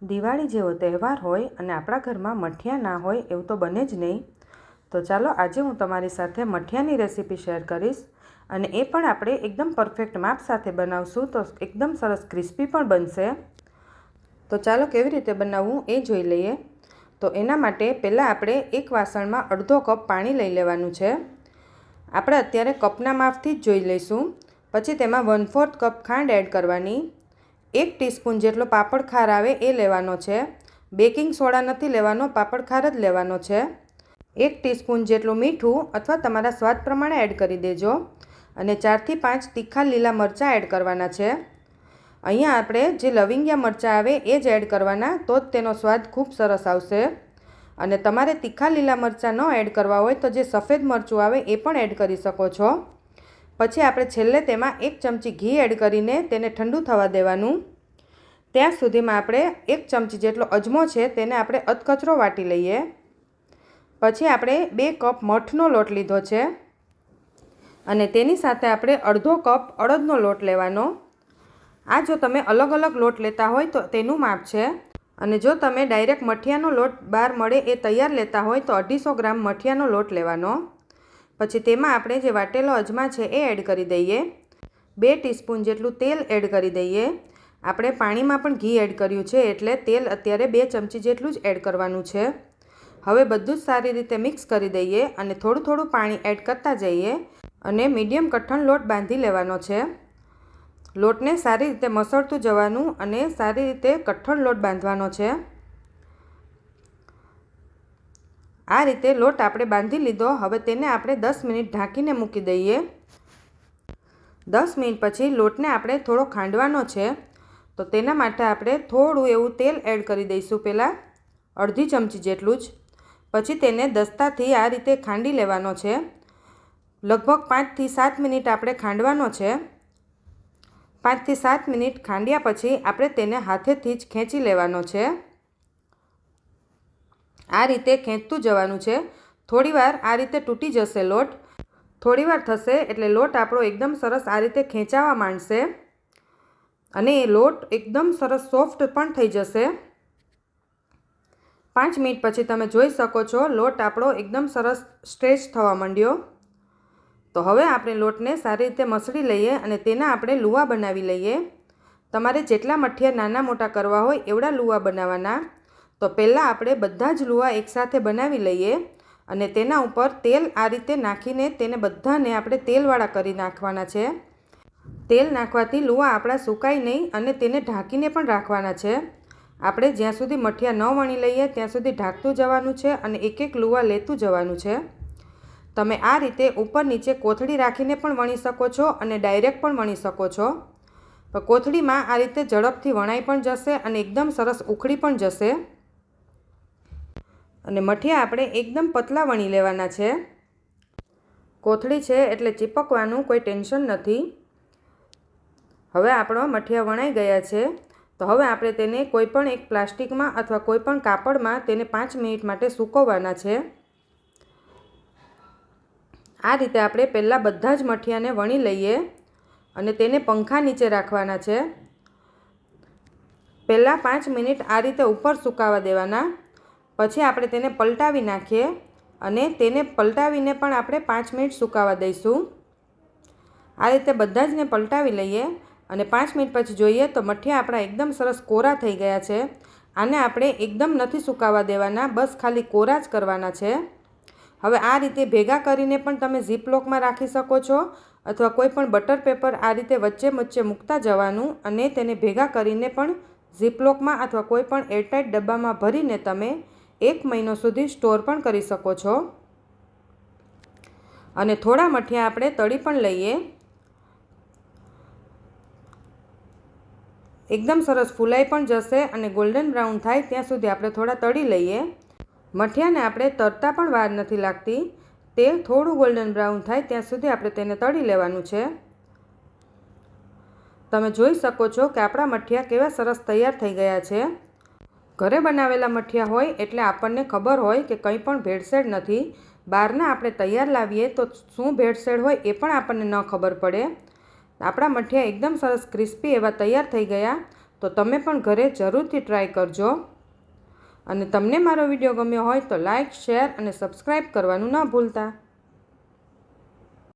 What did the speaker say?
દિવાળી જેવો તહેવાર હોય અને આપણા ઘરમાં મઠિયા ના હોય એવું તો બને જ નહીં. તો ચાલો આજે હું તમારી સાથે મઠિયાની રેસીપી શેર કરીશ અને એ પણ આપણે એકદમ પરફેક્ટ માપ સાથે બનાવશું તો એકદમ સરસ ક્રિસ્પી પણ બનશે. તો ચાલો કેવી રીતે બનાવવું એ જોઈ લઈએ. તો એના માટે પહેલાં આપણે એક વાસણમાં અડધો કપ પાણી લઈ લેવાનું છે. આપણે અત્યારે કપના માપથી જ જોઈ લઈશું. પછી તેમાં 1/4 કપ ખાંડ એડ કરવાની. 1 ટીસ્પૂન જેટલો પાપડ ખાર આવે એ લેવાનો છે. બેકિંગ સોડા નથી લેવાનો, પાપડ ખાર જ લેવાનો છે. 1 ટીસ્પૂન જેટલું મીઠું અથવા તમારા સ્વાદ પ્રમાણે એડ કરી દેજો. અને 4 થી 5 તીખા લીલા મરચાં એડ કરવાના છે. અહીંયા આપણે જે લવિંગિયા મરચાં આવે એ જ એડ કરવાના, તો જ તેનો સ્વાદ ખૂબ સરસ આવશે. અને તમારે તીખા લીલા મરચાં ન એડ કરવા હોય તો જે સફેદ મરચું આવે એ પણ એડ કરી શકો છો. પછી આપણે છેલ્લે તેમાં 1 ચમચી ઘી એડ કરીને તેને ઠંડુ થવા દેવાનું. ત્યાં સુધીમાં આપણે 1 ચમચી જેટલો અજમો છે તેને આપણે અધકચરો વાટી લઈએ. પછી આપણે 2 કપ મઠનો લોટ લીધો છે અને તેની સાથે આપણે અડધો કપ અડદનો લોટ લેવાનો. આ જો તમે અલગ અલગ લોટ લેતા હોય તો તેનું માપ છે. અને જો તમે ડાયરેક્ટ મઠિયાનો લોટ બહાર મળે એ તૈયાર લેતા હોય તો 250 ગ્રામ મઠિયાનો લોટ લેવાનો. પછી તેમાં આપણે જે વાટેલો અજમા છે એ એડ કરી દઈએ. 2 ટીસ્પૂન જેટલું તેલ એડ કરી દઈએ. આપણે પાણીમાં પણ ઘી એડ કર્યું છે એટલે તેલ અત્યારે 2 ચમચી જેટલું જ એડ કરવાનું છે. હવે બધું જ સારી રીતે મિક્સ કરી દઈએ અને થોડું થોડું પાણી એડ કરતા જઈએ અને મીડિયમ કઠણ લોટ બાંધી લેવાનો છે. લોટને સારી રીતે મસળતું જવાનું અને સારી રીતે કઠણ લોટ બાંધવાનો છે. આ રીતે લોટ આપણે બાંધી લીધો. હવે તેને આપણે 10 મિનિટ ઢાંકીને મૂકી દઈએ. 10 મિનિટ પછી લોટને આપણે થોડો ખાંડવાનો છે. તો તેના માટે આપણે થોડું એવું તેલ એડ કરી દઈશું. પહેલાં અડધી ચમચી જેટલું જ. પછી તેને દસ્તાથી આ રીતે ખાંડી લેવાનો છે. લગભગ 5 થી 7 મિનિટ આપણે ખાંડવાનો છે. 5 થી 7 મિનિટ ખાંડ્યા પછી આપણે તેને હાથેથી જ ખેંચી લેવાનો છે. આ રીતે ખેંચતું જવાનું છે. થોડીવાર આ રીતે તૂટી જશે લોટ. થોડીવાર થશે એટલે લોટ આપણો એકદમ સરસ આ રીતે ખેંચાવા માંડશે અને એ લોટ એકદમ સરસ સોફ્ટ પણ થઈ જશે. 5 મિનિટ પછી તમે જોઈ શકો છો લોટ આપણો એકદમ સરસ સ્ટ્રેચ થવા માંડ્યો. તો હવે આપણે લોટને સારી રીતે મસળી લઈએ અને તેના આપણે લુવા બનાવી લઈએ. તમારે જેટલા મઠિયા નાના મોટા કરવા હોય એવડા લુવા બનાવવાના. તો પહેલાં આપણે બધા જ લુવા એકસાથે બનાવી લઈએ અને તેના ઉપર તેલ આ રીતે નાખીને તેને બધાને આપણે તેલવાળા કરી નાખવાના છે. તેલ નાખવાથી લુવા આપણા સુકાય નહીં અને તેને ઢાંકીને પણ રાખવાના છે. આપણે જ્યાં સુધી મઠિયા ન વણી લઈએ ત્યાં સુધી ઢાંકતું જવાનું છે અને એક એક લુવા લેતું જવાનું છે. તમે આ રીતે ઉપર નીચે કોથળી રાખીને પણ વણી શકો છો અને ડાયરેક્ટ પણ વણી શકો છો. પણ કોથળીમાં આ રીતે ઝડપથી વણાઈ પણ જશે અને એકદમ સરસ ઉખડી પણ જશે. અને મઠિયા આપણે એકદમ પતલા વણી લેવાના છે. કોથળી છે એટલે ચીપકવાનું કોઈ ટેન્શન નથી. હવે આપણો મઠિયા વણાઈ ગયા છે. તો હવે આપણે તેને કોઈપણ એક પ્લાસ્ટિકમાં અથવા કોઈપણ કાપડમાં તેને 5 મિનિટ માટે સૂકવવાના છે. આ રીતે આપણે પહેલાં બધા જ મઠિયાને વણી લઈએ અને તેને પંખા નીચે રાખવાના છે. પહેલાં 5 મિનિટ આ રીતે ઉપર સુકાવા દેવાના. પછી આપણે તેને પલટાવી નાખીએ અને તેને પલટાવીને પણ આપણે 5 મિનિટ સુકાવા દઈશું. આ રીતે બધા જને પલટાવી લઈએ અને 5 મિનિટ પછી જોઈએ તો મઠિયા આપણા એકદમ સરસ કોરા થઈ ગયા છે. આને આપણે એકદમ નથી સુકાવા દેવાના, બસ ખાલી કોરા જ કરવાના છે. હવે આ રીતે ભેગા કરીને પણ તમે ઝીપલોકમાં રાખી શકો છો અથવા કોઈ પણ બટર પેપર આ રીતે વચ્ચે વચ્ચે મૂકતા જવાનું અને તેને ભેગા કરીને પણ ઝીપલોકમાં અથવા કોઈ પણ એરટાઇટ ડબ્બામાં ભરીને તમે 1 મહિનો સુધી સ્ટોર પણ કરી શકો છો. અને થોડા મઠિયા આપણે તળી પણ લઈએ. એકદમ સરસ ફૂલાઈ પણ જશે અને ગોલ્ડન બ્રાઉન થાય ત્યાં સુધી આપણે થોડા તળી લઈએ. મઠિયાને આપણે તળતા પણ વાર નથી લાગતી. તે થોડું ગોલ્ડન બ્રાઉન થાય ત્યાં સુધી આપણે તેને તળી લેવાનું છે. તમે જોઈ શકો છો કે આપણા મઠિયા કેવા સરસ તૈયાર થઈ ગયા છે. ઘરે બનાવેલા મઠિયા હોય એટલે આપણને ખબર હોય કે કંઈ પણ ભેળસેળ નથી. બહારના આપણે તૈયાર લાવીએ તો શું ભેળસેળ હોય એ પણ આપણને ન ખબર પડે. આપણા મઠિયા એકદમ સરસ ક્રિસ્પી એવા તૈયાર થઈ ગયા. તો તમે પણ ઘરે જરૂરથી ટ્રાય કરજો. અને તમને મારો વિડીયો ગમ્યો હોય તો લાઇક, શેર અને સબસ્ક્રાઈબ કરવાનું ન ભૂલતા.